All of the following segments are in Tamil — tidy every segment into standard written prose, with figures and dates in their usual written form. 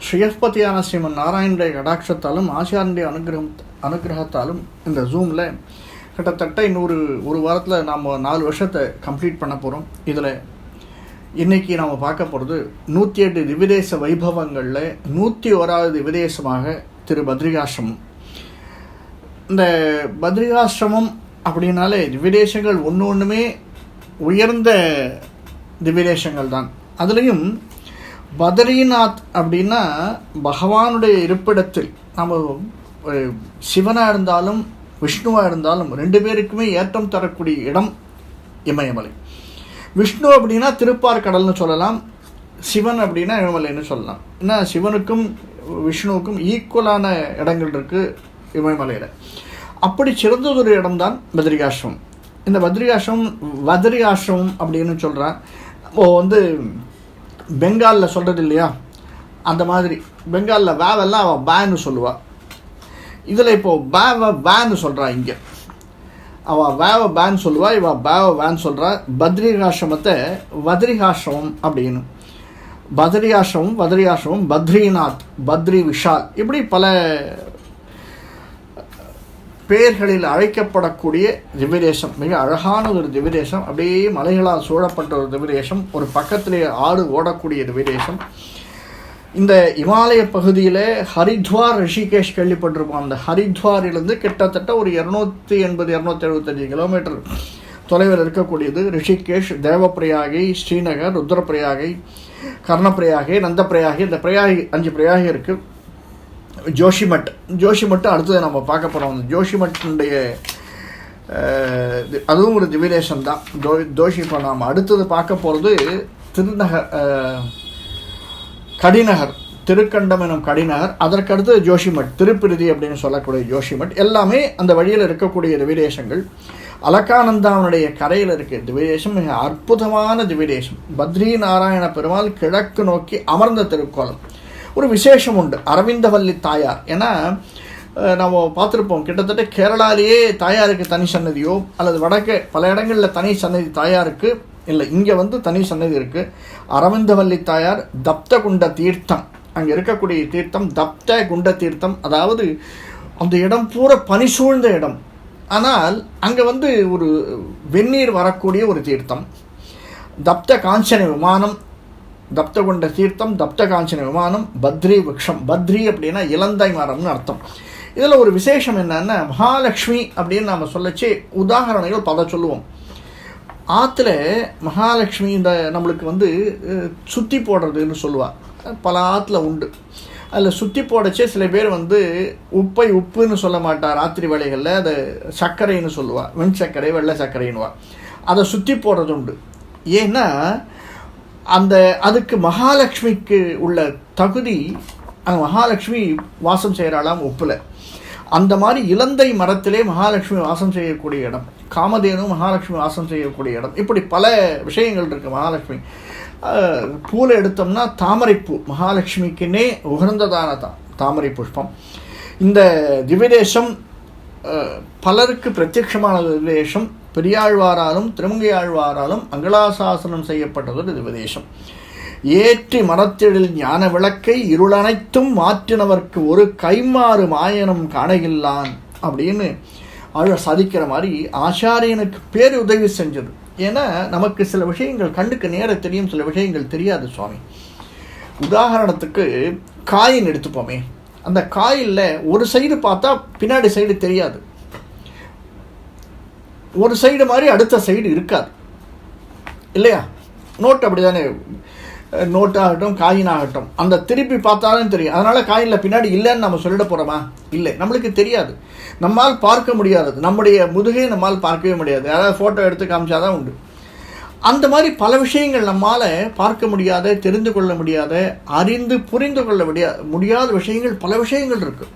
ஸ்ரீயஸ்பதியான ஸ்ரீமன் நாராயணுடைய கடாட்சத்தாலும் ஆச்சாரனுடைய அனுகிரகத்தாலும் இந்த ஜூமில் கிட்டத்தட்ட இன்னொரு வாரத்தில் நாம் 4 வருஷத்தை கம்ப்ளீட் பண்ண போகிறோம். இதில் இன்றைக்கி நாம் பார்க்க போகிறது 108 திவ்யதேச வைபவங்களில் 101வது திவ்யதேசமாக திரு பத்ரிகாசிரமம். இந்த பத்ரிகாசிரமம் அப்படின்னாலே திவ்யதேசங்கள் ஒன்றுமே உயர்ந்த திவ்யதேசங்கள் தான். அதுலேயும் பத்ரிநாத் அப்படின்னா பகவானுடைய இருப்பிடத்தில் நம்ம சிவனாக இருந்தாலும் விஷ்ணுவாக இருந்தாலும் 2 பேருக்குமே ஏற்றம் தரக்கூடிய இடம் இமயமலை. விஷ்ணு அப்படின்னா திருப்பார்கடல்னு சொல்லலாம், சிவன் அப்படின்னா இமயமலைன்னு சொல்லலாம். ஏன்னா சிவனுக்கும் விஷ்ணுவுக்கும் ஈக்குவலான இடங்கள் இருக்குது இமயமலையில். அப்படி சிறந்ததொரு இடம்தான் பத்ரிகாசிரமம். இந்த பத்ரிகாசிரமம் அப்படின்னு சொல்கிறான். இப்போது பெங்காலில் சொல்கிறது இல்லையா, அந்த மாதிரி பெங்காலில் வேவெல்லாம் அவள் பேன்னு சொல்லுவாள். இதில் இப்போது வேன்னு சொல்கிறா. இங்கே அவள் வேவ பேன் சொல்லுவா, இவள் பேவ வேன் சொல்கிறா. பத்ரிகாசிரமத்தை பத்ரிகாசிரமம் அப்படின்னு, பத்ரிகாசிரமம் பத்ரிநாத், பத்ரி விஷால், இப்படி பல பெயர்களில் அழைக்கப்படக்கூடிய திவ்யதேசம். மிக அழகான ஒரு திவ்யதேசம். அப்படியே மலைகளால் சூழப்பட்ட ஒரு திவ்யதேசம். ஒரு பக்கத்திலே ஆடு ஓடக்கூடிய திவ்யதேசம். இந்த இமாலய பகுதியில் ஹரித்வார், ரிஷிகேஷ் கேள்விப்பட்டிருப்போம். அந்த ஹரித்வாரிலிருந்து கிட்டத்தட்ட ஒரு 280-275 கிலோமீட்டர் தொலைவில் இருக்கக்கூடியது ரிஷிகேஷ். தேவப்பிரயாகை, ஸ்ரீநகர், ருத்ரப்பிரயாகை, கர்ணப்பிரயாகை, நந்தப்பிரயாகை, இந்த பிரயாகை 5 பிரயாகை இருக்குது. ஜோஷிமட் அடுத்தது நம்ம பார்க்க போகிறோம். அந்த ஜோஷிமட்டுடைய அதுவும் ஒரு திவ்யதேசம் தான். இப்போ நாம் அடுத்தது பார்க்க போகிறது கடிநகர், திருக்கண்டம் எனும் கடிநகர். அதற்கடுத்து ஜோஷிமட், திருப்பிருதி அப்படின்னு சொல்லக்கூடிய ஜோஷிமட். எல்லாமே அந்த வழியில் இருக்கக்கூடிய திவ்யதேசங்கள். அலக்கானந்தாவனுடைய கரையில் இருக்க திவ்யதேசம் மிக அற்புதமான திவ்யதேசம். பத்ரி நாராயண பெருமாள் கிழக்கு நோக்கி அமர்ந்த திருக்கோலம். ஒரு விசேஷம் உண்டு, அரவிந்தவல்லி தாயார். ஏன்னா நம்ம பார்த்துருப்போம், கிட்டத்தட்ட கேரளாலேயே தாயாருக்கு தனி சன்னதியோ அல்லது வடக்கே பல இடங்களில் தனி சன்னதி தாயாருக்கு இல்லை, இங்கே தனி சன்னதி இருக்குது. அரவிந்தவல்லி தாயார் தப்த குண்ட தீர்த்தம், அங்கே இருக்கக்கூடிய தீர்த்தம் தப்த குண்ட தீர்த்தம். அதாவது அந்த இடம் பூரா பனி சூழ்ந்த இடம், ஆனால் அங்கே ஒரு வெந்நீர் வரக்கூடிய ஒரு தீர்த்தம். தப்த காஞ்சன விமானம், தப்த குண்ட தீர்த்தம், தப்த காஞ்சன விமானம், பத்ரி விக்ஷம். பத்ரி அப்படின்னா இலந்தை மரம்னு அர்த்தம். இதில் ஒரு விசேஷம் என்னன்னா, மகாலட்சுமி அப்படின்னு நாம் சொல்லச்சே உதாரணங்கள் பல சொல்லுவோம். ஆற்றுல மகாலட்சுமி இந்த நம்மளுக்கு சுற்றி போடுறதுன்னு சொல்லுவாள். பல ஆற்றுல உண்டு. அதில் சுற்றி போடச்சே சில பேர் உப்புன்னு சொல்ல மாட்டார். ராத்திரி வேளைகளில் அதை சர்க்கரைன்னு சொல்லுவாள். வெண் சர்க்கரை, வெள்ளை சர்க்கரைன்னுவா. அதை சுற்றி போடுறது உண்டு. ஏன்னா அதுக்கு மகாலட்சுமிக்கு உள்ள தகுதி, அந்த மகாலட்சுமி வாசம் செய்கிறாளாம் உப்பில். அந்த மாதிரி இலந்தை மரத்திலே மகாலட்சுமி வாசம் செய்யக்கூடிய இடம். காமதேனு மகாலட்சுமி வாசம் செய்யக்கூடிய இடம். இப்படி பல விஷயங்கள் இருக்குது. மகாலட்சுமி பூவில் எடுத்தோம்னா தாமரைப்பூ மகாலட்சுமிக்குன்னே உகந்ததான தாமரை புஷ்பம். இந்த திவ்யதேசம் பலருக்கு பிரத்யட்சமான திவ்யதேசம். பெரியாழ்வாராலும் திருமங்கையாழ்வாராலும் அங்கலாசாசனம் செய்யப்பட்டது திவ்யதேசம். ஏற்றி மரத்திழில் ஞான விளக்கை இருளனைத்தும் மாற்றினவர்க்கு ஒரு கைமாறு மாயனம் காணகில்லான் அப்படின்னு சாதிக்கிற மாதிரி ஆச்சாரியனுக்கு பேர் உதவி செஞ்சது. ஏன்னா நமக்கு சில விஷயங்கள் கண்ணுக்கு நேர தெரியும், சில விஷயங்கள் தெரியாது சுவாமி. உதாரணத்துக்கு காயின் எடுத்துப்போமே, அந்த காயில் ஒரு சைடு பார்த்தா பின்னாடி சைடு தெரியாது, ஒரு சைடு மாதிரி அடுத்த சைடு இருக்காது இல்லையா? நோட் அப்படி தானே, நோட்டாகட்டும் காயினாகட்டும், அந்த திருப்பி பார்த்தாலும் தெரியும். அதனால் காயினில் பின்னாடி இல்லைன்னு நம்ம சொல்லிட போகிறோமா? இல்லை, நம்மளுக்கு தெரியாது, நம்மால் பார்க்க முடியாது. நம்முடைய முதுகை நம்மால் பார்க்கவே முடியாது. யாராவது ஃபோட்டோ எடுத்து காமிச்சாதான் உண்டு. அந்த மாதிரி பல விஷயங்கள் நம்மால் பார்க்க முடியாத, தெரிந்து கொள்ள முடியாத, அறிந்து புரிந்து கொள்ள முடியாத விஷயங்கள் பல விஷயங்கள் இருக்குது.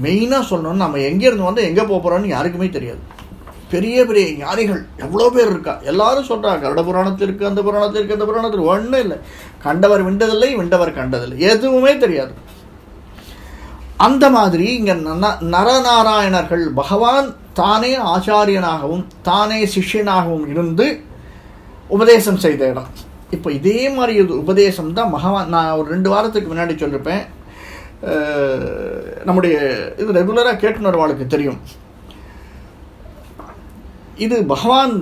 மெயினாக சொல்லணும்னு நம்ம எங்கேருந்து எங்கே போகிறோன்னு யாருக்குமே தெரியாது. பெரிய பெரிய ஞானிகள் எவ்வளோ பேர் இருக்கா, எல்லாரும் சொல்கிறாங்க கருட புராணத்தில் இருக்குது, அந்த புராணத்தில் இருக்குது, அந்த புராணத்தில் ஒன்றும் இல்லை. கண்டவர் விண்டதில்லை, விண்டவர் கண்டதில்லை, எதுவுமே தெரியாது. அந்த மாதிரி இங்கே நரநாராயணர்கள் பகவான் தானே ஆச்சாரியனாகவும் தானே சிஷ்யனாகவும் இருந்து உபதேசம் செய்த இடம். இப்போ இதே மாதிரி ஒரு உபதேசம் தான் பகவான், நான் ஒரு 2 வாரத்துக்கு முன்னாடி சொல்லியிருப்பேன், நம்முடைய இது ரெகுலராக கேட்டுனர்வாளுக்கு தெரியும். இது பகவான்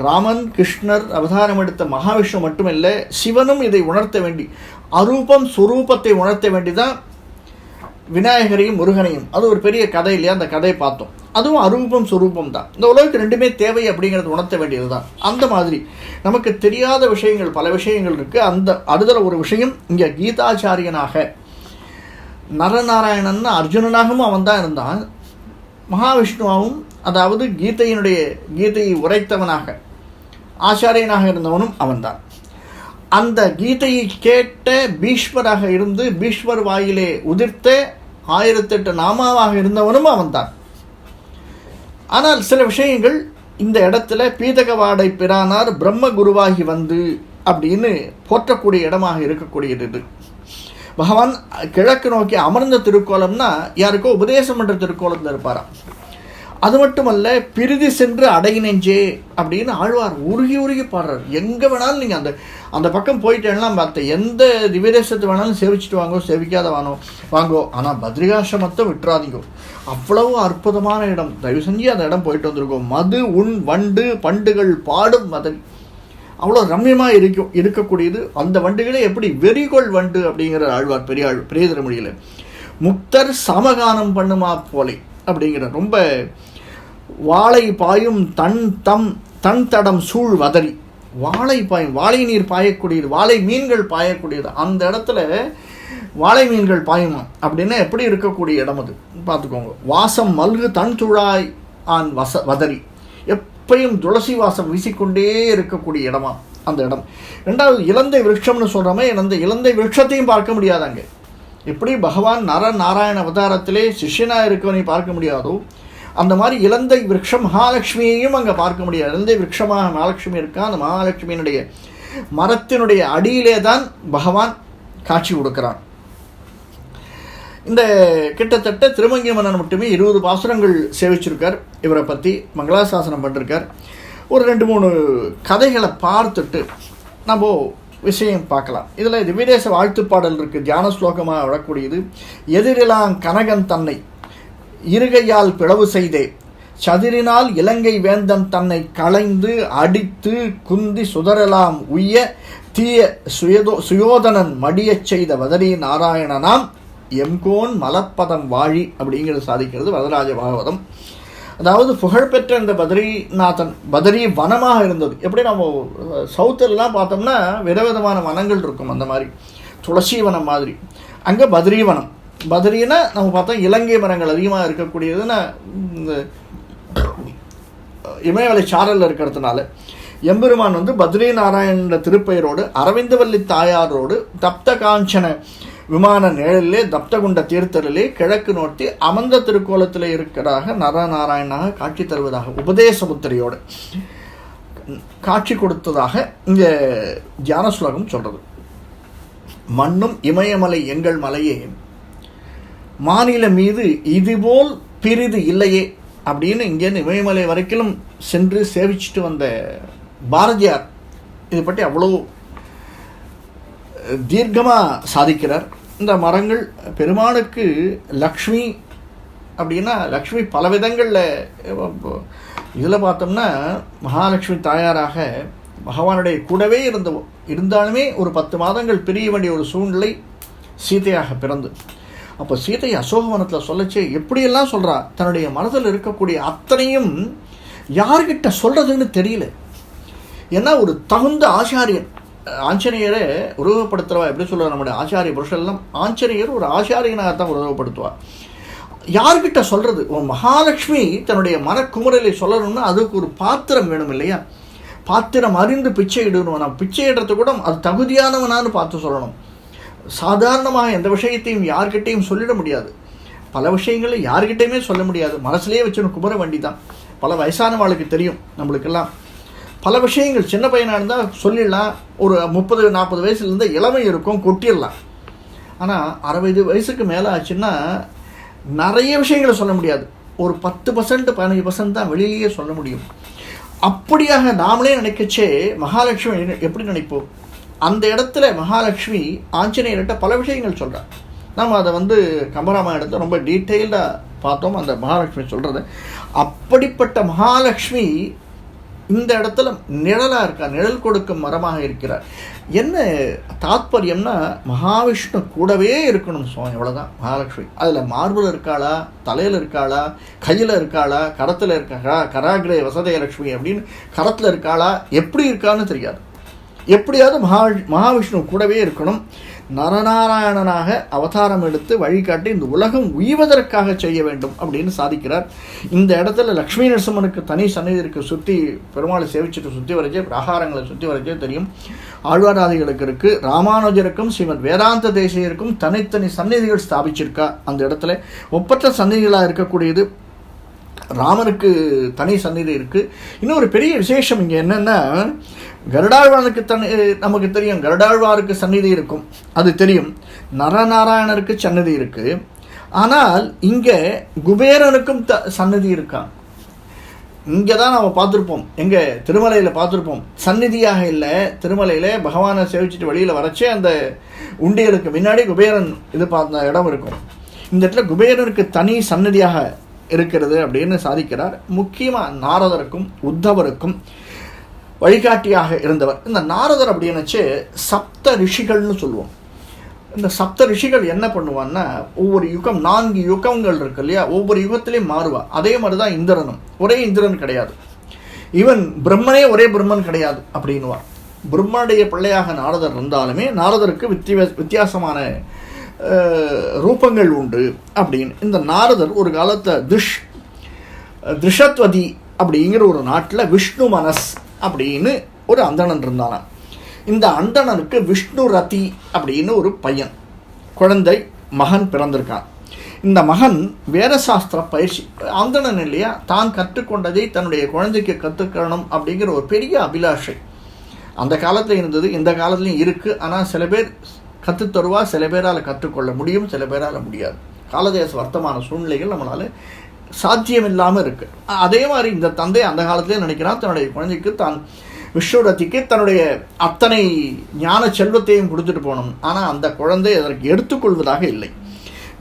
ராமன் கிருஷ்ணர் அவதாரம் எடுத்த மகாவிஷ்ணு மட்டுமில்லை, சிவனும் இதை உணர்த்த வேண்டி, அரூபம் சுரூபத்தை உணர்த்த வேண்டிதான் விநாயகரையும் முருகனையும். அது ஒரு பெரிய கதை இல்லையா, அந்த கதையை பார்த்தோம். அதுவும் அரூபம் சுரூபம் தான். இந்த உலகத்துக்கு 2மே தேவை அப்படிங்கிறது உணர்த்த வேண்டியது தான். அந்த மாதிரி நமக்கு தெரியாத விஷயங்கள் பல விஷயங்கள் இருக்குது. அந்த அடுதல ஒரு விஷயம் இங்கே கீதாச்சாரியனாக நரநாராயணன் அர்ஜுனனாகவும் அவன் தான் இருந்தான். மகாவிஷ்ணுவாகவும், அதாவது கீதையை உரைத்தவனாக ஆச்சாரியனாக இருந்தவனும் அவன்தான். அந்த கீதையை கேட்ட பீஷ்மராக இருந்து பீஷ்மர் வாயிலே உதிர்த்த 1008 நாமாவாக இருந்தவனும் அவன்தான். ஆனால் சில விஷயங்கள் இந்த இடத்துல பீதகவாடை பிரானார் பிரம்ம குருவாகி வந்து அப்படின்னு போற்றக்கூடிய இடமாக இருக்கக்கூடியது இது. பகவான் கிழக்கு நோக்கி அமர்ந்த திருக்கோலம்னா யாருக்கோ உபதேசம் என்ற திருக்கோலத்தில் இருப்பாராம். அது மட்டுமல்ல, பிரிதி சென்று அடை நெஞ்சே அப்படின்னு ஆழ்வார் உருகி உருகி பாடுறார். எங்கே வேணாலும் நீங்கள் அந்த பக்கம் போயிட்டேன்னா பார்த்த எந்த திவ்யதேசத்து வேணாலும் சேவிச்சுட்டு வாங்கோ, சேவிக்காத வாங்கோ, ஆனால் பத்ரிகாசிரமத்தை விட்டுறாதீங்கோ. அவ்வளவு அற்புதமான இடம். தயவு செஞ்சு அந்த இடம் போயிட்டு வந்திருக்கோம். மது உண் வண்டு பண்டுகள் பாடும் மதன், அவ்வளோ ரம்யமாக இருக்கக்கூடியது. அந்த வண்டுகளே எப்படி வெறிகொள் வண்டு அப்படிங்கிற ஆழ்வார் பெரிய திருமொழியில் முக்தர் சமகானம் பண்ணுமா போலே அப்படிங்கிற ரொம்ப வாழை பாயும் தன் தடம் சூழ் வதறி, வாழை பாயும் வாழை நீர் பாயக்கூடியது, வாழை மீன்கள் பாயக்கூடியது. அந்த இடத்துல வாழை மீன்கள் பாயுமா அப்படின்னா எப்படி இருக்கக்கூடிய இடம் அது பார்த்துக்கோங்க. வாசம் மல்கு தன் துழாய் ஆன் வதறி, எப்பயும் துளசி வாசம் வீசிக்கொண்டே இருக்கக்கூடிய இடமா அந்த இடம். 2வது இலந்தை விருட்சம்னு சொல்கிறோமே, இலந்தை விருட்சத்தையும் பார்க்க முடியாதாங்க. எப்படி பகவான் நாராயண அவதாரத்திலே சிஷ்யனாக இருக்கவனை பார்க்க முடியாதோ, அந்த மாதிரி இலந்தை விருட்சம் மகாலட்சுமியையும் அங்கே பார்க்க முடியாது. இலந்தை விருட்சமாக மகாலட்சுமி இருக்கா. அந்த மகாலட்சுமியினுடைய மரத்தினுடைய அடியிலே தான் பகவான் காட்சி கொடுக்கிறான். இந்த கிட்டத்தட்ட திருமங்கை மன்னன் மட்டுமே 20 பாசுரங்கள் சேவிச்சிருக்கார். இவரை பற்றி மங்களாசாசனம் பண்ணிருக்கார். ஒரு 2-3 கதைகளை பார்த்துட்டு நம்ம விஷயம் பார்க்கலாம். இதில் திவ்யதேச வாழ்த்துப்பாடல் இருக்குது, தியான ஸ்லோகமாக விடக்கூடியது. எதிரிலாம் கனகன் தன்னை இருகையால் பிளவு செய்தே, சதிரினால் இலங்கை வேந்தன் தன்னை களைந்து அடித்து குந்தி சுதரலாம் உய்ய தீய சுயோதனன் மடியச் செய்த வதரி நாராயணனாம் எம்கோன் மலப்பதம் வாழி அப்படிங்கிறது சாதிக்கிறது வரதராஜ பாகவதம். அதாவது புகழ்பெற்ற இந்த பதரி வனமாக இருந்தது. எப்படி நம்ம சவுத்திலலாம் பார்த்தோம்னா விதவிதமான வனங்கள் இருக்கும், அந்த மாதிரி துளசி வனம் மாதிரி. அங்கே பத்ரிவனம். பத்ரின்னா நம்ம பார்த்தோம் இலங்கை மரங்கள் அதிகமாக இருக்கக்கூடியதுன்னா இந்த இமயமலை சாரலில் இருக்கிறதுனால எம்பெருமான் பத்ரி நாராயண திருப்பெயரோடு அரவிந்தவல்லி தாயாரோடு தப்த காஞ்சன விமான நிழலிலே தப்தகுண்ட தீர்த்தலிலே கிழக்கு நோக்கி அமர்ந்த திருக்கோலத்தில் இருக்கிறதாக நரநாராயணனாக காட்சி தருவதாக உபதேச முத்திரையோடு காட்சி கொடுத்ததாக இங்கே தியான ஸ்லோகம் சொல்கிறது. மண்ணும் இமயமலை எங்கள் மலையே, மாநில மீது இதுபோல் பிரிது இல்லையே அப்படின்னு இங்கேருந்து இமயமலை வரைக்கும் சென்று சேவிச்சுட்டு வந்த பாரதியார் இதை பற்றி அவ்வளோ தீர்க்கமாக சாதிக்கிறார். இந்த மரங்கள் பெருமானுக்கு லக்ஷ்மி அப்படின்னா லக்ஷ்மி பல விதங்களில் இதில் பார்த்தோம்னா மகாலட்சுமி தாயாராக பகவானுடைய கூடவே இருந்தாலுமே ஒரு 10 மாதங்கள் பிரிய வேண்டிய ஒரு சூழ்நிலை சீதையாக பிறந்து, அப்போ சீதை அசோகவனத்தில் சொல்லச்சே எப்படியெல்லாம் சொல்கிறா. தன்னுடைய மனதில் இருக்கக்கூடிய அத்தனையும் யார்கிட்ட சொல்கிறதுன்னு தெரியல. ஏன்னா ஒரு தகுந்த ஆச்சாரியன், ஆஞ்சநேயரை உருவப்படுத்துகிறவா எப்படி சொல்லுவா, நம்முடைய ஆச்சாரிய புருஷெல்லாம் ஆஞ்சநேயர் ஒரு ஆச்சாரியனாகத்தான் உருவப்படுத்துவார். யார்கிட்ட சொல்கிறது? மகாலட்சுமி தன்னுடைய மனக்குமுறலை சொல்லணும்னா அதுக்கு ஒரு பாத்திரம் வேணும் இல்லையா? பாத்திரம் அறிந்து பிச்சை இடணும். நம்ம பிச்சை இடுறது கூட அது தகுதியானவனான்னு பார்த்து சொல்லணும். சாதாரணமாக எந்த விஷயத்தையும் யார்கிட்டையும் சொல்லிட முடியாது. பல விஷயங்களை யார்கிட்டையுமே சொல்ல முடியாது. மனசுலேயே வச்சுன்னு குமர வேண்டி தான். பல வயசானவாளுக்கு தெரியும். நம்மளுக்கெல்லாம் பல விஷயங்கள் சின்ன பையனாக இருந்தால் சொல்லிடலாம். ஒரு 30-40 வயசுலேருந்து இளமை இருக்கும், கொட்டிடலாம். ஆனால் 60 வயசுக்கு மேலே ஆச்சுன்னா நிறைய விஷயங்களை சொல்ல முடியாது. ஒரு 10% 15% தான் வெளியிலேயே சொல்ல முடியும். அப்படியாக நாமளே நினைக்கச்சே மகாலட்சுமி எப்படி நினைப்போம்? அந்த இடத்துல மகாலட்சுமி ஆஞ்சநேயர்கிட்ட பல விஷயங்கள் சொல்கிறார். நம்ம அதை கம்பராமாயணத்தை ரொம்ப டீட்டெயில்டாக பார்த்தோம். அந்த மகாலட்சுமி சொல்கிறது, அப்படிப்பட்ட மகாலட்சுமி இந்த இடத்துல நிழலாக இருக்கார், நிழல் கொடுக்கும் மரமாக இருக்கிறார். என்ன தாத்பரியம்னா, மகாவிஷ்ணு கூடவே இருக்கணும் சுவாமி, அவ்வளோதான் மகாலட்சுமி. அதில் மார்பில் இருக்காளா, தலையில் இருக்காளா, கையில் இருக்காளா, கரத்தில் இருக்காளா, கராகிரே வசதயலட்சுமி அப்படின்னு கரத்தில் இருக்காளா, எப்படி இருக்கான்னு தெரியாது. எப்படியாவது மகாவிஷ்ணு கூடவே இருக்கணும். நரநாராயணனாக அவதாரம் எடுத்து வழிகாட்டி இந்த உலகம் உய்வதற்காக செய்ய வேண்டும் அப்படின்னு சாதிக்கிறார். இந்த இடத்துல லக்ஷ்மி நரசிம்மனுக்கு தனி சந்நிதி இருக்கு. சுற்றி பெருமாளை சேவிச்சுட்டு சுற்றி வரைச்சே, ஆகாரங்களை சுற்றி வரைச்சே தெரியும். ஆழ்வாராதிகளுக்கு இருக்கு, ராமானுஜருக்கும் ஸ்ரீமத் வேதாந்த தேசியருக்கும் தனித்தனி சந்நிதிகள் ஸ்தாபிச்சிருக்கா. அந்த இடத்துல ஒப்பற்ற சந்நிதிகளாக இருக்கக்கூடியது. ராமனுக்கு தனி சந்நிதி இருக்குது. இன்னொரு பெரிய விசேஷம் இங்கே என்னென்னா, கருடாழ்வானுக்கு நமக்கு தெரியும், கருடாழ்வாருக்கு சந்நிதி இருக்கும், அது தெரியும். நரநாராயணருக்கு சந்நிதி இருக்குது. ஆனால் இங்கே குபேரனுக்கும் சந்நிதி இருக்கான். இங்கே தான் நம்ம பார்த்துருப்போம், எங்கே திருமலையில் பார்த்துருப்போம். சந்நிதியாக இல்லை, திருமலையில் பகவானை சேவிச்சுட்டு வெளியில் வரைச்சே அந்த உண்டியலுக்கு முன்னாடி குபேரன் இது பார்த்த இடம் இருக்கும். இந்த இடத்துல குபேரனுக்கு தனி சந்நிதியாக இருக்கிறது அப்படின்னு சாதிக்கிறார். முக்கியமாக நாரதருக்கும் உத்தவருக்கும் வழிகாட்டியாக இருந்தவர் இந்த நாரதர். அப்படின்னுச்சு சப்த ரிஷிகள்னு சொல்லுவோம். இந்த சப்த ரிஷிகள் என்ன பண்ணுவான்னா, ஒவ்வொரு யுகம் 4 யுகங்கள் இருக்கு இல்லையா, ஒவ்வொரு யுகத்திலையும் மாறுவா. அதே மாதிரி தான் இந்திரனும். ஒரே இந்திரன் கிடையாது, ஈவன் பிரம்மனே ஒரே பிரம்மன் கிடையாது அப்படின்னுவார். பிரம்மனுடைய பிள்ளையாக நாரதர் இருந்தாலுமே நாரதருக்கு வித்தியாசமான ரூபங்கள் உண்டு அப்படின்னு. இந்த நாரதர் ஒரு காலத்தை திருஷத்வதி அப்படிங்கிற ஒரு நாட்டில் விஷ்ணு மனஸ் அப்படின்னு ஒரு அந்தணன் இருந்தானா. இந்த அந்தணனுக்கு விஷ்ணு ரதி அப்படின்னு ஒரு பையன், குழந்தை, மகன் பிறந்திருக்கான். இந்த மகன் வேதசாஸ்திர பயிற்சி, அந்தணன் இல்லையா, தான் கற்றுக்கொண்டதை தன்னுடைய குழந்தைக்கு கற்றுக்கணும் அப்படிங்கிற ஒரு பெரிய அபிலாஷை அந்த காலத்தில் இருந்தது, இந்த காலத்துலையும் இருக்குது. ஆனால் சில பேர் கற்றுத்தருவா, சில பேரால் கற்றுக்கொள்ள முடியும், சில பேரால் முடியாது. காலதேச வர்த்தமான சூழ்நிலைகள் நம்மளால் சாத்தியம் இல்லாமல் இருக்குது. அதே மாதிரி இந்த தந்தை அந்த காலத்திலே நினைக்கிறான், தன்னுடைய குழந்தைக்கு தான் விஷ்ணுரத்திக்கு தன்னுடைய அத்தனை ஞான செல்வத்தையும் கொடுத்துட்டு போகணும். ஆனால் அந்த குழந்தை அதற்கு எடுத்துக்கொள்வதாக இல்லை,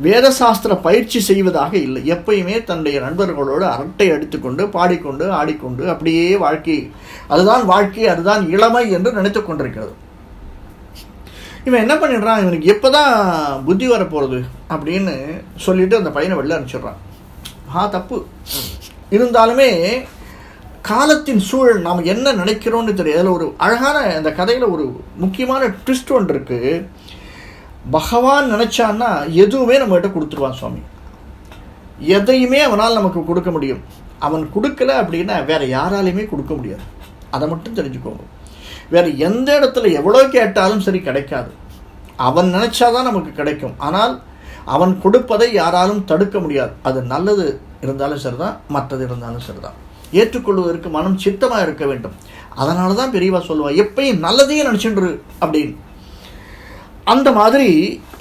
வேதசாஸ்திர பயிற்சி செய்வதாக இல்லை. எப்பயுமே தன்னுடைய நண்பர்களோடு அரட்டை அடித்துக்கொண்டு பாடிக்கொண்டு ஆடிக்கொண்டு அப்படியே வாழ்க்கை, அதுதான் வாழ்க்கை, அதுதான் இளமை என்று நினைத்து கொண்டிருக்கிறது. இவன் என்ன பண்ணிடுறான், இவனுக்கு எப்போ தான் புத்தி வரப்போகிறது அப்படின்னு சொல்லிட்டு அந்த பையனை வெளில அனுப்பிச்சிடுறான். தப்பு. இருந்தாலுமே காலத்தின் சூழல் நாம் என்ன நினைக்கிறோன்னு தெரியும். அதில் ஒரு அழகான, அந்த கதையில் ஒரு முக்கியமான ட்விஸ்ட் ஒன்று இருக்குது. பகவான் நினச்சான்னா எதுவுமே நம்மகிட்ட கொடுத்துருவான் சுவாமி. எதையுமே அவனால் நமக்கு கொடுக்க முடியும். அவன் கொடுக்கல அப்படின்னா வேறு யாராலையுமே கொடுக்க முடியாது. அதை மட்டும் தெரிஞ்சுக்கோங்க. வேறு எந்த இடத்துல எவ்வளோ கேட்டாலும் சரி கிடைக்காது. அவன் நினச்சாதான் நமக்கு கிடைக்கும். ஆனால் அவன் கொடுப்பதை யாராலும் தடுக்க முடியாது. அது நல்லது இருந்தாலும் சரிதான், மற்றது இருந்தாலும் சரிதான். ஏற்றுக்கொள்வதற்கு மனம் சித்தமாக இருக்க வேண்டும். அதனால தான் பெரியவா சொல்லுவாள், எப்பயும் நல்லதையே நினச்சின்று அப்படின்னு. அந்த மாதிரி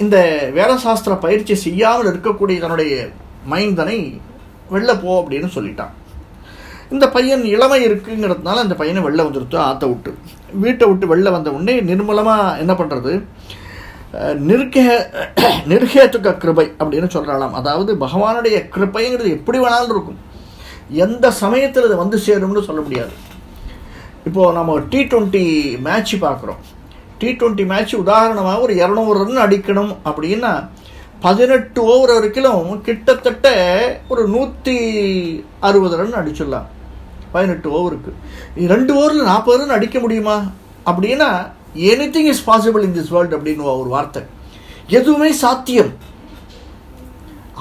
இந்த வேதசாஸ்திர பயிற்சி செய்யாமல் இருக்கக்கூடிய தன்னுடைய மைந்தனை வெளில போ அப்படின்னு சொல்லிட்டான். இந்த பையன் இளமை இருக்குங்கிறதுனால அந்த பையனை வெளில வந்துடுத்து. ஆற்ற விட்டு வீட்டை விட்டு வெளில வந்த உடனே நிர்மலமாக என்ன பண்ணுறது, நிர்ஹேதுக கிருபை அப்படின்னு சொல்கிறாளாம். அதாவது பகவானுடைய கிருபைங்கிறது எப்படி வேணாலும் இருக்கும், எந்த சமயத்தில் இதை வந்து சேரும்னு சொல்ல முடியாது. இப்போது நம்ம T20 மேட்ச் பார்க்குறோம். T20 மேட்ச் உதாரணமாக ஒரு 200 ரன் அடிக்கணும் அப்படின்னா 18 ஓவர் வரைக்கும் கிட்டத்தட்ட ஒரு 160 ரன் அடிச்சிடலாம் 18 ஓவருக்கு. 2 ஓவரில் 40 ரன் அடிக்க முடியுமா அப்படின்னா anything is possible in this world அப்படின்னு ஒரு வார்த்தை. எதுவுமே சாத்தியம்.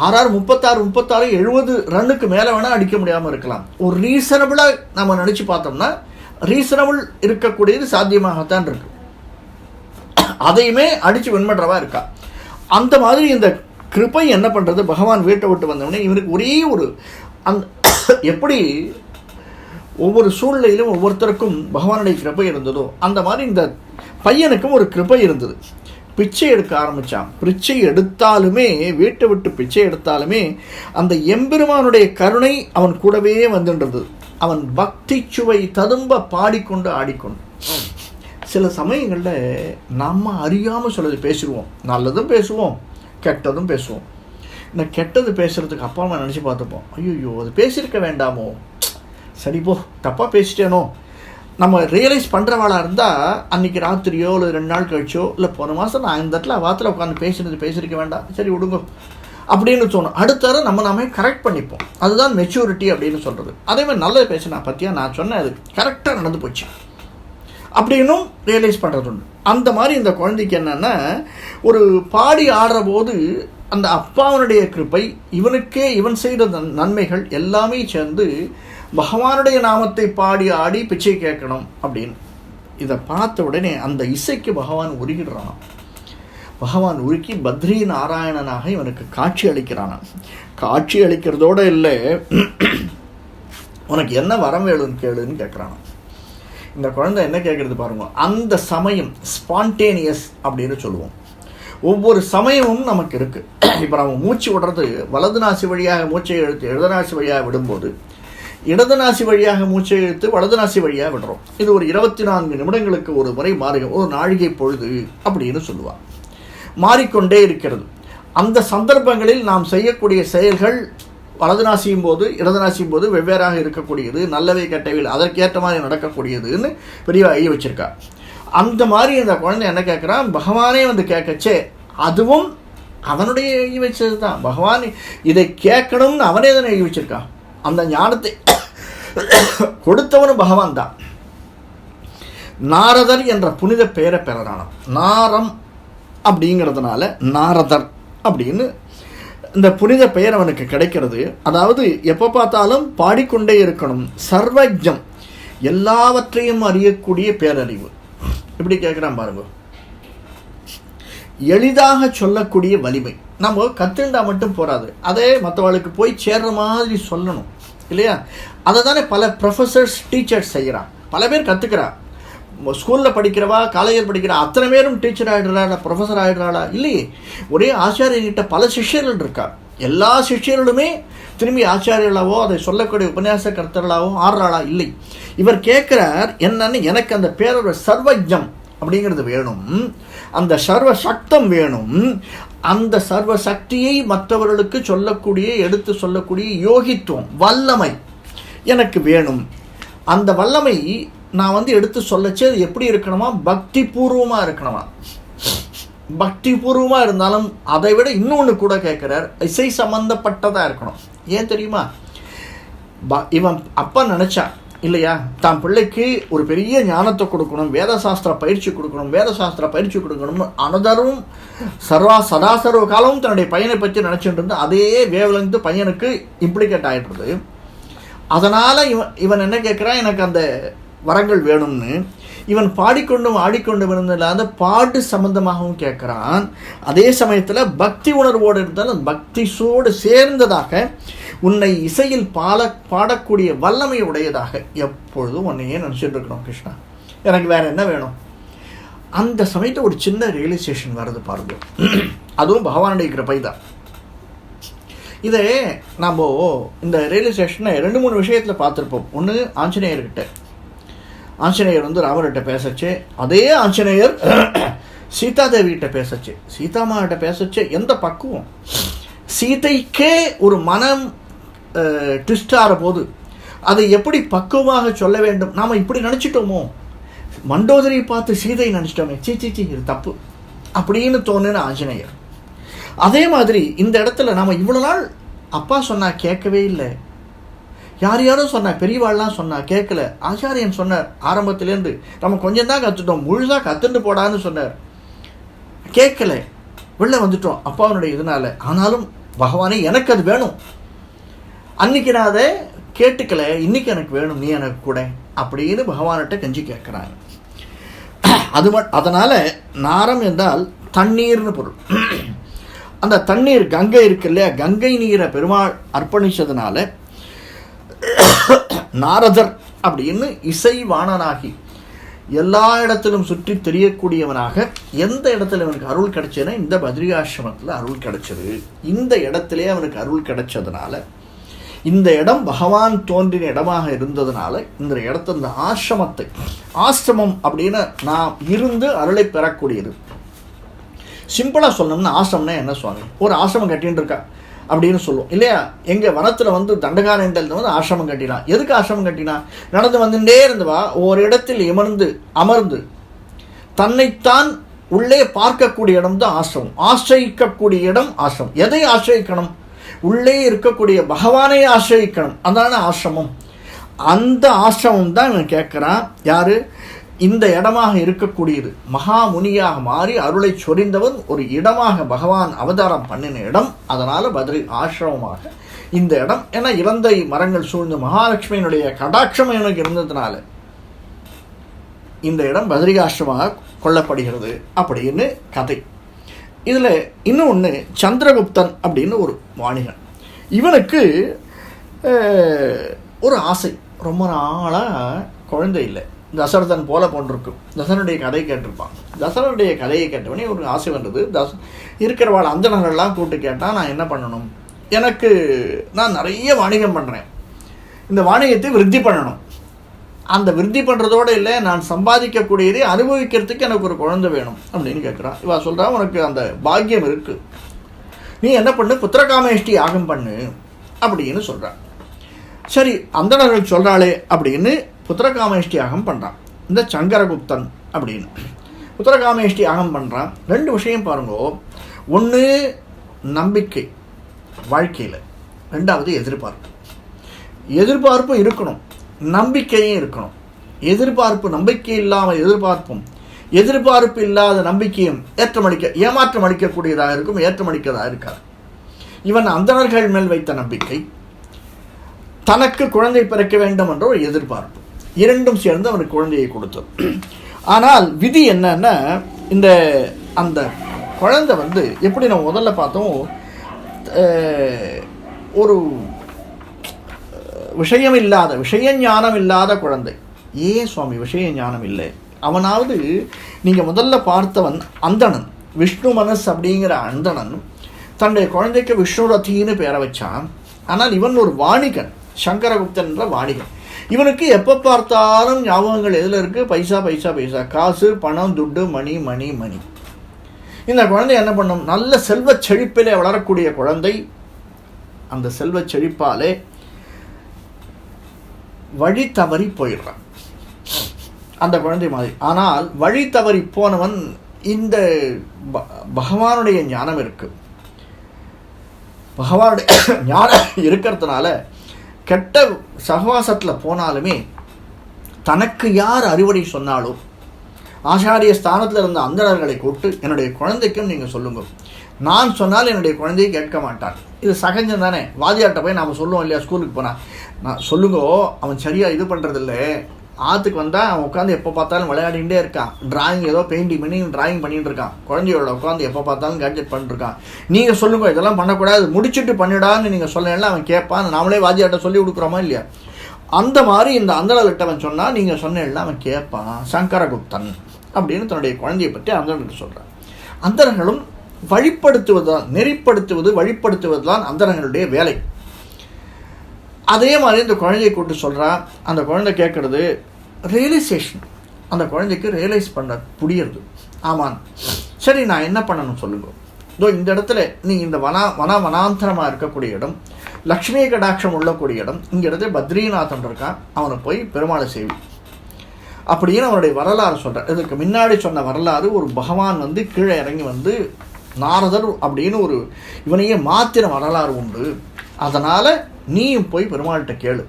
36 70 ரன்னுக்கு மேலே வேணால் அடிக்க முடியாமல் இருக்கலாம். ஒரு ரீசனபிளாக நம்ம நினச்சி பார்த்தோம்னா ரீசனபிள் இருக்கக்கூடியது சாத்தியமாகத்தான் இருக்கு. அதையுமே அடித்து வின் பண்ணுறவா இருக்கா. அந்த மாதிரி இந்த கிருபை என்ன பண்ணுறது, பகவான் வீட்டை விட்டு வந்தவொடனே இவனுக்கு ஒரே ஒரு எப்படி ஒவ்வொரு சூழ்நிலையிலும் ஒவ்வொருத்தருக்கும் பகவானுடைய கிருபை இருந்ததோ அந்த மாதிரி இந்த பையனுக்கும் ஒரு கிருபை இருந்தது. பிச்சை எடுக்க ஆரம்பித்தான். பிச்சை எடுத்தாலுமே, வீட்டை விட்டு பிச்சை எடுத்தாலுமே அந்த எம்பெருமானுடைய கருணை அவன் கூடவே வந்துன்றது. அவன் பக்தி சுவை ததும்ப பாடிக்கொண்டு ஆடிக்கொண்டு. சில சமயங்களில் நம்ம அறியாமல் சிலது பேசிடுவோம். நல்லதும் பேசுவோம், கெட்டதும் பேசுவோம். இந்த கெட்டது பேசுகிறதுக்கு அப்பா அம்மா நினச்சி பார்த்துப்போம், ஐயோ அது பேசியிருக்க வேண்டாமோ, சரி போ தப்பாக பேசிட்டேனோ. நம்ம ரியலைஸ் பண்ணுறவாளாக இருந்தால் அன்றைக்கி ராத்திரியோ இல்லை 2 நாள் கழிச்சோ, இல்லை போன மாதம் நான் இந்த இடத்துல வாரத்தில் உட்காந்து பேசியிருக்க வேண்டாம், சரி விடுங்க அப்படின்னு தோணும். அடுத்த நாமே கரெக்ட் பண்ணிப்போம். அதுதான் மெச்சூரிட்டி அப்படின்னு சொல்கிறது. அதே மாதிரி நல்லது பேசினா பற்றியா நான் சொன்னேன் அது கரெக்டாக நடந்து போச்சு அப்படின்னும் ரியலைஸ் பண்ணுறது உண்டு. அந்த மாதிரி இந்த குழந்தைக்கு என்னென்னா, ஒரு பாடி ஆடுற போது அந்த அப்பாவனுடைய கிருப்பை, இவனுக்கே இவன் செய்த நன்மைகள் எல்லாமே சேர்ந்து பகவானுடைய நாமத்தை பாடி ஆடி பிச்சை கேட்கணும் அப்படின்னு. இதை பார்த்த உடனே அந்த இசைக்கு பகவான் உருகிடுறான். பகவான் உருக்கி பத்ரி நாராயணனாக இவனுக்கு காட்சி அளிக்கிறானா. காட்சி அளிக்கிறதோடு இல்லை, உனக்கு என்ன வரம் வேணும்னு கேளுன்னு கேட்குறானா. இந்த குழந்தை என்ன கேட்குறது பாருங்க. அந்த சமயம் ஸ்பான்டேனியஸ் அப்படின்னு சொல்லுவோம். ஒவ்வொரு சமயமும் நமக்கு இருக்குது. இப்போ நம்ம மூச்சு விடுறது வலது நாசி வழியாக மூச்சை இழுத்து இடது நாசி வழியாக விடும்போது, இடது நாசி வழியாக மூச்சை இழுத்து வலது நாசி வழியாக விடுறோம். இது ஒரு 24 நிமிடங்களுக்கு ஒரு முறை ஒரு நாழிகை பொழுது அப்படின்னு சொல்லுவாள். மாறிக்கொண்டே இருக்கிறது. அந்த சந்தர்ப்பங்களில் நாம் செய்யக்கூடிய செயல்கள் வலது நாசியும் போது இடது நாசியும் போது வெவ்வேறாக இருக்கக்கூடியது, நல்லவை கெட்டவை அதற்கேற்ற மாதிரி நடக்கக்கூடியதுன்னு பெரிய ஐய வச்சிருக்கா. அந்த மாதிரி இந்த குழந்தை என்ன கேட்குறான், பகவானே வந்து கேட்கச்சே அதுவும் அவனுடைய எழுதி வச்சது தான். பகவான் இதை கேட்கணும்னு அவனே தானே எழுதி வச்சிருக்கான். அந்த ஞானத்தை கொடுத்தவனும் பகவான் தான். நாரதர் என்ற புனித பெயரை பெறறானாம். நாரம் அப்படிங்கிறதுனால நாரதர் அப்படின்னு இந்த புனித பெயர் அவனுக்கு கிடைக்கிறது. அதாவது எப்போ பார்த்தாலும் பாடிக்கொண்டே இருக்கணும். சர்வஜம், எல்லாவற்றையும் அறியக்கூடிய பேரறிவு. இப்படி கேட்குறான் பாருங்க. எளிதாக சொல்லக்கூடிய வலிமை. நம்ம கற்றுண்டா மட்டும் போகாது, அதே மற்றவர்களுக்கு போய் சேர்ற மாதிரி சொல்லணும் இல்லையா? அதை தானே பல ப்ரொஃபஸர்ஸ் டீச்சர்ஸ் செய்கிறான். பல பேர் கற்றுக்கிறா. ஸ்கூலில் படிக்கிறவா, காலேஜில் படிக்கிறா, அத்தனை பேரும் டீச்சர் ஆகிடுறாளா, ப்ரொஃபஸர் ஆகிடுறாளா? இல்லையே. ஒரே ஆச்சாரியர்கிட்ட பல சிஷ்யர்கள் இருக்கா. எல்லா சிஷ்யர்களுமே திரும்பி ஆச்சாரியர்களாவோ அதை சொல்லக்கூடிய உபன்யாச கர்த்தர்களாவோ ஆடுறாளா? இல்லை. இவர் கேட்குறார் என்னன்னு, எனக்கு அந்த பேரோட சர்வஜம் அப்படிங்கிறது வேணும், அந்த சர்வ சக்தம் வேணும், அந்த சர்வ சக்தியை மற்றவர்களுக்கு சொல்லக்கூடிய எடுத்து சொல்லக்கூடிய யோகித்துவம் வல்லமை எனக்கு வேணும். அந்த வல்லமை நான் வந்து எடுத்து சொல்லச்சே அது எப்படி இருக்கணுமா, பக்தி பூர்வமாக இருக்கணுமா. பக்தி பூர்வமாக இருந்தாலும் அதை விட இன்னொன்று கூட கேட்குறார், இசை சம்பந்தப்பட்டதாக இருக்கணும். ஏன் தெரியுமா? இவன் அப்பா நினச்சா இல்லையா, தான் பிள்ளைக்கு ஒரு பெரிய ஞானத்தை கொடுக்கணும், வேதசாஸ்திர பயிற்சி கொடுக்கணும், வேதசாஸ்திர பயிற்சி கொடுக்கணும்னு அனதரும் சதாசர்வ காலமும் தன்னுடைய பையனை பற்றி நினச்சிட்டு இருந்து அதே வேவ்லெங்து பையனுக்கு இம்ப்ளிகேட் ஆகிடுறது. அதனால் இவன் என்ன கேட்குறான், எனக்கு அந்த வரங்கள் வேணும்னு. இவன் பாடிக்கொண்டும் ஆடிக்கொண்டும் இருந்ததில்லாத பாட்டு சம்பந்தமாகவும் கேட்குறான். அதே சமயத்தில் பக்தி உணர்வோடு இருந்தாலும் பக்திசோடு சேர்ந்ததாக உன்னை இசையில் பாடக்கூடிய வல்லமை உடையதாக எப்பொழுதும் உன்னையே நினச்சிட்டு இருக்கணும் கிருஷ்ணா, எனக்கு வேறு என்ன வேணும். அந்த சமயத்தில் ஒரு சின்ன ரியலைசேஷன் வருது பாருங்க. அதுவும் பகவானுடைய கிருபை தான். இதை நம்ம இந்த ரியலைசேஷனை 2-3 விஷயத்தில் பார்த்துருப்போம். ஒன்று, ஆஞ்சநேயர் வந்து ராமர்கிட்ட பேசச்சு, அதே ஆஞ்சநேயர் சீதாதேவிகிட்ட பேசச்சு, சீதாமாகிட்ட பேசச்சு. எந்த பக்குவம்! சீதைக்கே ஒரு மனம் ட்விஸ்ட் ஆகிற போது அதை எப்படி பக்குவமாக சொல்ல வேண்டும். நாம் இப்படி நினச்சிட்டோமோ, மண்டோதரியை பார்த்து சீதை நினச்சிட்டோமே, சீச்சி இது தப்பு அப்படின்னு தோணுன்னு ஆஞ்சநேயர். அதே மாதிரி இந்த இடத்துல நாம் இவ்வளோ நாள் அப்பா சொன்னால் கேட்கவே இல்லை, யாரும் சொன்னார், பெரியவாள்லாம் சொன்னார், கேட்கல. ஆச்சாரியன் சொன்னார் ஆரம்பத்திலேருந்து, நம்ம கொஞ்சம் தான் கற்றுட்டோம், முழுதாக கற்றுட்டு போடான்னு சொன்னார், கேட்கல, வெளில வந்துட்டோம் அப்பாவனுடைய இதனால. ஆனாலும் பகவானே எனக்கு அது வேணும், அன்னைக்கு நான் அதை கேட்டுக்கல, இன்னைக்கு எனக்கு வேணும், நீ எனக்கு கூட அப்படின்னு பகவான்கிட்ட கெஞ்சி கேட்குறாங்க. அதனால் நாரம் என்றால் தண்ணீர்னு பொருள். அந்த தண்ணீர் கங்கை இருக்கு இல்லையா, கங்கை நீரை பெருமாள் அர்ப்பணித்ததுனால நாரதர் அப்படின்னு இசைவாணனாகி எல்லா இடத்திலும் சுற்றி தெரியக்கூடியவனாக, எந்த இடத்துல அவனுக்கு அருள் கிடைச்சதுன்னா இந்த பத்ரிகாசிரமத்தில் அருள் கிடைச்சது. இந்த இடத்திலே அவனுக்கு அருள் கிடைச்சதுனால இந்த இடம் பகவான் தோன்றின இடமாக இருந்ததுனால இந்த இடத்த, இந்த ஆசிரமத்தை, ஆசிரமம் அப்படின்னு நாம் இருந்து அருளை பெறக்கூடியது. சிம்பிளாக சொல்லணும்னா ஆசிரமம்னா என்ன சுவாமி, ஒரு ஆசிரமம் கட்டின்னு இருக்கா அப்படின்னு சொல்லுவோம் இல்லையா. எங்கள் வனத்தில் வந்து தண்டகாரண்டல் வந்து ஆசிரமம் கட்டினான். எதுக்கு ஆசிரமம் கட்டினா, நடந்து வந்துட்டே இருந்துவா ஒரு இடத்தில் அமர்ந்து தன்னைத்தான் உள்ளே பார்க்கக்கூடிய இடம் தான் ஆசிரமம். ஆசிரியிக்கக்கூடிய இடம் ஆசிரமம். எதை ஆசிரியிக்கணும், உள்ளே இருக்கக்கூடிய பகவானை ஆசிரியிக்கணும், அதான ஆசிரமம். அந்த ஆசிரமம் தான் இவன் கேட்குறான். யாரு, இந்த இடமாக இருக்கக்கூடியது மகாமுனியாக மாறி அருளை சொரிந்தவன் ஒரு இடமாக பகவான் அவதாரம் பண்ணின இடம். அதனால பத்ரி ஆசிரமமாக இந்த இடம். ஏன்னா இறந்தை மரங்கள் சூழ்ந்து மகாலட்சுமியினுடைய கடாட்சம் எனக்கு இருந்ததுனால இந்த இடம் பத்ரிகாசிரமாக கொள்ளப்படுகிறது அப்படின்னு கதை. இதில் இன்னொன்று, சந்திரகுப்தன் அப்படின்னு ஒரு வாணிகன். இவனுக்கு ஒரு ஆசை, ரொம்ப நாளாக குழந்தை இல்லை. தசரதன் போல போன்றிருக்கும். தசரனுடைய கதை கேட்டிருப்பான். தசரனுடைய கதையை கேட்டவனே ஒரு ஆசை வந்தது. இருக்கிறவாள் அந்தணர்கள்லாம் கூப்பிட்டு கேட்டால், நான் என்ன பண்ணணும், நான் நிறைய வாணிகம் பண்ணுறேன், இந்த வாணிகத்தை விருத்தி பண்ணணும். அந்த விருத்தி பண்ணுறதோடு இல்லை, நான் சம்பாதிக்கக்கூடியதை அனுபவிக்கிறதுக்கு எனக்கு ஒரு குழந்தை வேணும் அப்படின்னு கேட்குறான். இவா சொல்கிறா, உனக்கு அந்த பாக்கியம் இருக்குது, நீ என்ன பண்ணு, புத்திரகாமேஷ்டி யாகம் பண்ணு அப்படின்னு சொல்கிறான். சரி, அந்தணர்கள் சொல்கிறாளே அப்படின்னு புத்திரகாமேஷ்டி யாகம் பண்ணுறான் இந்த சங்கரகுப்தன் அப்படின்னு. புத்திரகாமேஷ்டி யாகம் பண்ணுறான். ரெண்டு விஷயம் பாருங்கோ. ஒன்று நம்பிக்கை வாழ்க்கையில், ரெண்டாவது எதிர்பார்ப்பு. எதிர்பார்ப்பு இருக்கணும், நம்பிக்கையும் இருக்கணும். நம்பிக்கை இல்லாமல் எதிர்பார்ப்பு இல்லாத நம்பிக்கையும் ஏமாற்றம் அளிக்கக்கூடியதாக இருக்கும், ஏற்றமளிக்கிறதாக இருக்காது. இவன் அந்தணர்கள் மேல் வைத்த நம்பிக்கை, தனக்கு குழந்தை பிறக்க வேண்டும் என்ற ஒரு எதிர்பார்ப்பு, இரண்டும் சேர்ந்து அவனுக்கு குழந்தையை கொடுத்தது. ஆனால் விதி என்னன்னா, அந்த குழந்தை வந்து எப்படி நம்ம முதல்ல பார்த்தோம், ஒரு விஷய ஞானம் இல்லாத குழந்தை. ஏன் சுவாமி விஷய ஞானம் இல்லை? அவனாவது நீங்கள் முதல்ல பார்த்தவன் அந்தணன், விஷ்ணு மனஸ் அப்படிங்கிற அந்தணன் தன்னுடைய குழந்தைக்கு விஷ்ணுரத்தின்னு பேரை வச்சான். ஆனால் இவன் ஒரு வாணிகன், சங்கரகுப்தன் என்ற வாணிகன். இவனுக்கு எப்போ பார்த்தாலும் ஞாபகங்கள் எதில் இருக்குது, பைசா பைசா பைசா, காசு பணம் துட்டு மணி மணி மணி. இந்த குழந்தை என்ன பண்ணும், நல்ல செல்வச் செழிப்பிலே வளரக்கூடிய குழந்தை. அந்த செல்வச் செழிப்பாலே வழி தவறி போயிடுறான் அந்த குழந்தை மாதிரி. ஆனால் வழி தவறி போனவன் இந்த பகவானுடைய ஞானம் இருக்கு, பகவானுடைய ஞானம் இருக்கிறதுனால கெட்ட சகவாசத்தில் போனாலுமே தனக்கு யார் அறிவுரை சொன்னாலும் ஆச்சாரிய ஸ்தானத்தில் இருந்த அந்தணர்களை கூப்பிட்டு, என்னுடைய குழந்தைக்கும் நீங்கள் சொல்லுங்க, நான் சொன்னால் என்னுடைய குழந்தையை கேட்க மாட்டான். இது சகஜம் தானே. வாதியார்கிட்ட போய் நாம் சொல்லுவோம் இல்லையா, ஸ்கூலுக்கு போனால், நான் சொல்லுங்கோ, அவன் சரியாக இது பண்ணுறதில்ல, ஆற்றுக்கு வந்தால் அவன் உட்காந்து எப்போ பார்த்தாலும் விளையாடிகிட்டே இருக்கான், டிராயிங் ஏதோ பெயிண்டிங் பண்ணி டிராயிங் பண்ணிகிட்டு இருக்கான், குழந்தையோட உட்காந்து எப்போ பார்த்தாலும் கேட்ஜெட் பண்ணிட்டுருக்கான். நீங்கள் சொல்லுங்க, இதெல்லாம் பண்ணக்கூடாது, முடிச்சுட்டு பண்ணிடான்னு நீங்கள் சொல்லலாம், அவன் கேட்பான். நாமளே வாதியார்கிட்ட சொல்லி கொடுக்குறோமா இல்லையா? அந்த மாதிரி இந்த அந்தணர்கிட்ட அவன் சொன்னால் நீங்கள் சொன்னேன்னா அவன் கேட்பான். சங்கரகுப்தன் அப்படின்னு தன்னுடைய குழந்தையை பற்றி அந்தணர்களுக்கு சொல்கிறான். அந்தணர்களும் வழிப்படுத்துவது தான் அந்தணர்களுடைய வேலை. அதே மாதிரி இந்த குழந்தையை கூப்பிட்டு சொல்கிறான். அந்த குழந்தை கேட்குறது ரியலைசேஷன், அந்த குழந்தைக்கு ரியலைஸ் பண்ண புரியுறது. ஆமாம், சரி நான் என்ன பண்ணணும் சொல்லுங்க. இதோ இந்த இடத்துல நீ இந்த வனாந்தரமாக இருக்கக்கூடிய இடம், லக்ஷ்மி கடாட்சம் உள்ளக்கூடிய இடம், இங்கே இடத்துல பத்ரிநாதன் இருக்கான், அவனை போய் பெருமாளை சேவி அப்படின்னு அவனுடைய வரலாறு சொல்கிறார். இதுக்கு முன்னாடி சொன்ன வரலாறு, ஒரு பகவான் வந்து கீழே இறங்கி வந்து நாரதர் அப்படின்னு ஒரு இவனையே மாத்திர வரலாறு உண்டு. அதனால் நீயும் போய் பெருமாள்கிட்ட கேளு,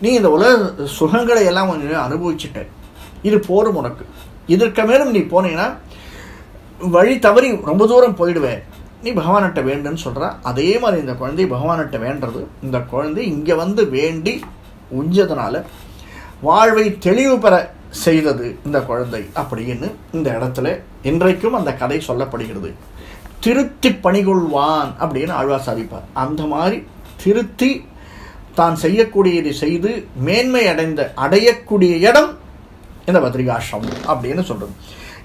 நீ இந்த உலக சுகங்களை எல்லாம் கொஞ்சம் அனுபவிச்சுட்ட, இது போரும் உனக்கு, இதற்கு மேலும் நீ போனீங்கன்னா வழி தவறி ரொம்ப தூரம் போயிடுவேன், நீ பகவான்கிட்ட வேண்டுன்னு சொல்கிற. அதே மாதிரி இந்த குழந்தை பகவான்கிட்ட வேண்டுறது. இந்த குழந்தை இங்கே வந்து வேண்டி உஞ்சதுனால வாழ்வை தெளிவு பெற செய்தது இந்த குழந்தை அப்படின்னு இந்த இடத்துல இன்றைக்கும் அந்த கதை சொல்லப்படுகிறது. திருத்தி பணிகொள்வான் அப்படின்னு ஆழ்வார் சாதிப்பார். அந்த மாதிரி திருத்தி தான் செய்யக்கூடியதை செய்து மேன்மை அடையக்கூடிய இடம் இந்த பத்ரிகாசிரமம் அப்படின்னு சொல்கிறது.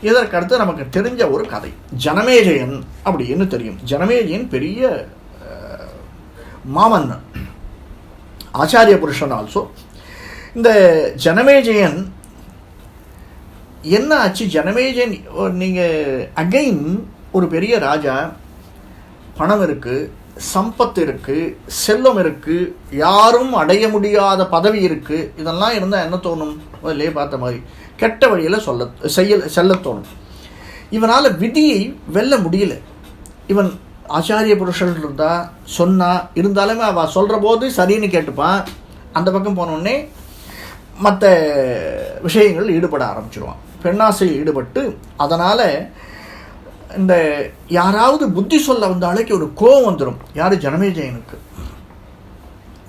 இதற்கடுத்து நமக்கு தெரிஞ்ச ஒரு கதை, ஜனமேஜயன் அப்படின்னு தெரியும். ஜனமேஜயன் பெரிய மாமன்னன். ஆச்சாரிய புருஷன் ஆல்சோ. இந்த ஜனமேஜயன் என்ன ஆச்சு? ஜனமேஜயன் நீங்கள் அகைன் ஒரு பெரிய ராஜா, பணம் இருக்குது, சம்பத்து இருக்குது, செல்வம் இருக்குது, யாரும் அடைய முடியாத பதவி இருக்குது. இதெல்லாம் இருந்தால் என்ன தோணும்? அதிலே பார்த்த மாதிரி கெட்ட வழியில் செல்ல தோணும். இவனால் விதியை வெல்ல முடியல. இவன் ஆச்சாரிய புருஷன் இருந்தால் இருந்தாலுமே அவள் சொல்கிற போது சரின்னு கேட்டுப்பான். அந்த பக்கம் போனோடனே மற்ற விஷயங்கள் ஈடுபட ஆரம்பிச்சிடுவான். பெண்ணாசையில் ஈடுபட்டு அதனால் இந்த யாராவது புத்தி சொல்ல வந்தாலேக்கு ஒரு கோபம் வந்துடும். யார்? ஜனமேஜயனுக்கு.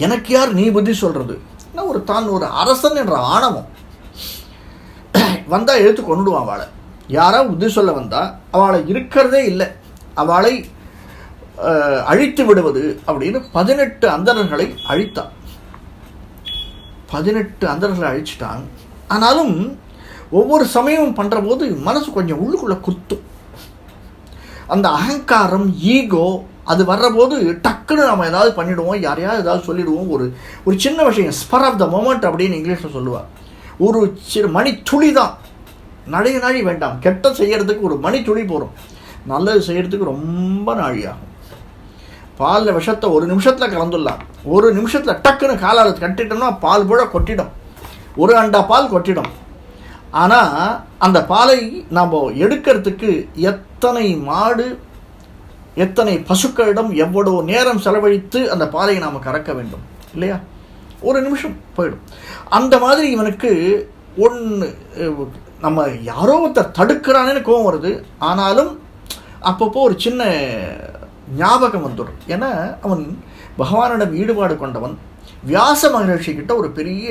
எனக்கு யார் நீ புத்தி சொல்கிறது? தான் ஒரு அரசன் என்ற ஆணவம் வந்தால் எடுத்து கொண்டுடுவான் அவளை. யாராவது புத்தி சொல்ல வந்தால் அவளை இருக்கிறதே இல்லை, அவளை அழித்து விடுவது அப்படின்னு 18 அந்தணர்களை அழித்தான். 18 அந்தணர்களை அழிச்சிட்டான். ஆனாலும் ஒவ்வொரு சமயமும் பண்ணுற போது மனசு கொஞ்சம் உள்ளுக்குள்ளே குத்தும். அந்த அகங்காரம், ஈகோ அது வர்றபோது டக்குன்னு நம்ம ஏதாவது பண்ணிவிடுவோம், யாரையாவது ஏதாவது சொல்லிவிடுவோம். ஒரு சின்ன விஷயம், ஸ்பர் ஆஃப் த மொமெண்ட் அப்படின்னு இங்கிலீஷில் சொல்லுவாள். ஒரு சிறு மணி துளி தான், நாழி வேண்டாம். கெட்ட செய்கிறதுக்கு ஒரு மணி துளி போகிறோம், நல்லது செய்கிறதுக்கு ரொம்ப நாழியாகும். பாலில் விஷத்தை ஒரு நிமிஷத்தில் கலந்துடலாம். ஒரு நிமிஷத்தில் டக்குன்னு காலால் கட்டிட்டோம்னா பால் கூட கொட்டிடும், ஒரு அண்டா பால் கொட்டிடும். ஆனால் அந்த பாலை நாம் எடுக்கிறதுக்கு எத்தனை மாடு, எத்தனை பசுக்களிடம் எவ்வளோ நேரம் செலவழித்து அந்த பாலை நாம் கறக்க வேண்டும் இல்லையா? ஒரு நிமிஷம் போயிடும். அந்த மாதிரி இவனுக்கு நம்ம யாரோ ஒருத்தர் தடுக்கிறானேன்னு கோபம் வருது. ஆனாலும் அப்பப்போ ஒரு சின்ன ஞாபகம் வந்துடும். ஏன்னா அவன் பகவானிடம் ஈடுபாடு கொண்டவன், வியாச மகரிஷிக்கிட்ட ஒரு பெரிய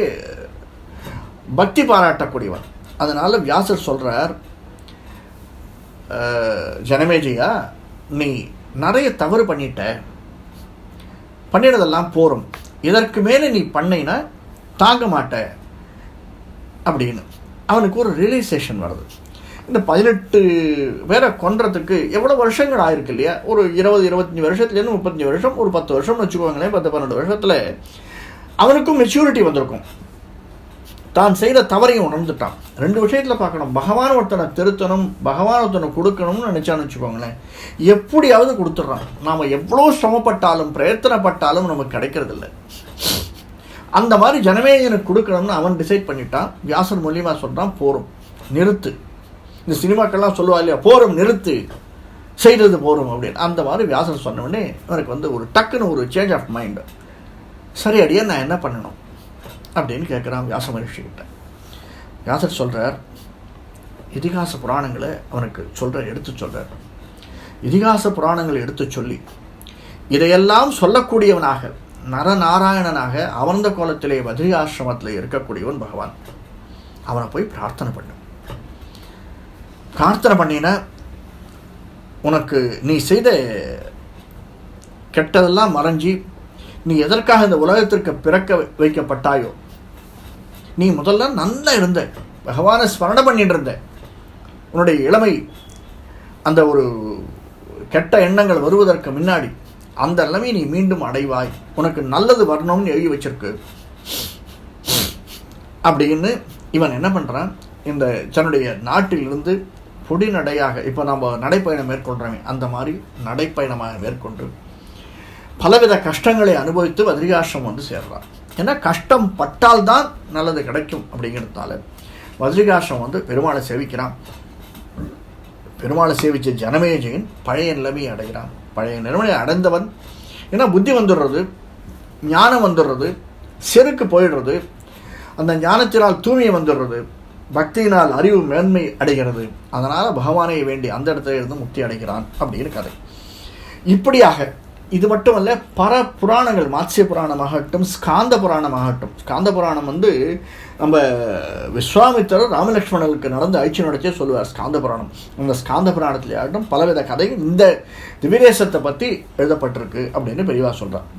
பக்தி பாராட்டக்கூடியவன். அதனால் வியாசர் சொல்கிறார், ஜனமேஜயா நீ நிறைய தவறு பண்ணிட்டதெல்லாம் போரும், இதற்கு மேலே நீ பண்ணினா தாங்க மாட்ட அப்படின்னு. அவனுக்கு ஒரு ரியலைசேஷன் வருது. இந்த 18 பேரை கொன்றதுக்கு எவ்வளோ வருஷங்கள் ஆயிருக்கு இல்லையா? ஒரு 20-25 வருஷத்துலேருந்து 35 வருஷம், ஒரு 10 வருஷம்னு வச்சுக்கோங்களேன். 10-12 வருஷத்தில் அவனுக்கும் மெச்சூரிட்டி வந்திருக்கும். தான் செய்த தவறையும் உணர்ந்துட்டான். 2 விஷயத்தில் பார்க்கணும். பகவான் ஒருத்தனை திருத்தணும், பகவான் ஒருத்தனை கொடுக்கணும்னு நினச்சான்னு வச்சுக்கோங்களேன், எப்படியாவது கொடுத்துட்றான். நாம் எவ்வளோ சிரமப்பட்டாலும் பிரயத்தனப்பட்டாலும் நமக்கு கிடைக்கிறதில்ல. அந்த மாதிரி ஜனமேஜயனுக்கு கொடுக்கணும்னு அவன் டிசைட் பண்ணிட்டான். வியாசர் மூலியமாக சொல்கிறான், போரும் நிறுத்து. இந்த சினிமாக்கள்லாம் சொல்லுவா இல்லையா, போரும் நிறுத்து, செய்கிறது போரும் அப்படின்னு. அந்த மாதிரி வியாசர் சொன்னோடனே எனக்கு ஒரு டக்குன்னு ஒரு சேஞ்ச் ஆஃப் மைண்டு. சரி அடியே, நான் என்ன பண்ணணும் அப்படின்னு கேட்குறான் வியாச மகரிஷிக்கிட்ட. வியாசர் சொல்கிறார், இதிகாச புராணங்களை அவனுக்கு எடுத்து சொல்கிறார். இதிகாச புராணங்களை எடுத்து சொல்லி இதையெல்லாம் சொல்லக்கூடியவனாக, நரநாராயணனாக அமர்ந்த கோலத்திலே பத்ரி ஆசிரமத்தில் இருக்கக்கூடியவன் பகவான். அவனை போய் பிரார்த்தனை பண்ணு. பிரார்த்தனை பண்ணின உனக்கு நீ செய்த கெட்டதெல்லாம் மறைஞ்சி நீ எதற்காக இந்த உலகத்திற்கு பிறக்க வைக்கப்பட்டாயோ, நீ முதல்ல நல்லா இருந்த, பகவானை ஸ்மரணை பண்ணிட்டு இருந்த, உன்னுடைய இளமை அந்த ஒரு கெட்ட எண்ணங்கள் வருவதற்கு முன்னாடி அந்த நிலைமை நீ மீண்டும் அடைவாய், உனக்கு நல்லது வரணும்னு எழுதி வச்சிருக்கு அப்படின்னு. இவன் என்ன பண்ணுறான், இந்த தன்னுடைய நாட்டிலிருந்து பொடிநடையாக, இப்போ நம்ம நடைப்பயணம் மேற்கொள்கிறோமே அந்த மாதிரி நடைப்பயணமாக மேற்கொண்டு பலவித கஷ்டங்களை அனுபவித்து பத்ரிகாசிரமம் சேர்றான். ஏன்னா கஷ்டம் பட்டால்தான் நல்லது கிடைக்கும் அப்படிங்கிறதுனால பத்ரிகாசிரமம் பெருமாளை சேவிக்கிறான். பெருமாளை சேவித்த ஜனமேஜயன் பழைய நிலைமையை அடைகிறான். பழைய நிலைமையை அடைந்தவன், ஏன்னா புத்தி வந்துடுறது, ஞானம் வந்துடுறது, செருக்கு போயிடுறது, அந்த ஞானத்தினால் தூய்மை வந்துடுறது, பக்தியினால் அறிவு மேன்மை அடைகிறது. அதனால் பகவானை வேண்டி அந்த இடத்துல இருந்து முக்தி அடைகிறான் அப்படின்னு கதை. இப்படியாக இது மட்டுமல்ல, பல புராணங்கள், மாத்ஸ்ய புராணமாகட்டும், ஸ்காந்த புராணமாகட்டும். ஸ்காந்த புராணம் நம்ம விஸ்வாமித்திரர் ராமலட்சுமணனுக்கு நடந்து ஆட்சி நடத்தியே சொல்லுவார் ஸ்காந்த புராணம். அந்த ஸ்காந்த புராணத்தில் ஆகட்டும் பலவித கதைகள் இந்த திவ்யதேசத்தை பற்றி எழுதப்பட்டிருக்கு அப்படின்னு பெரியவா சொல்கிறார்.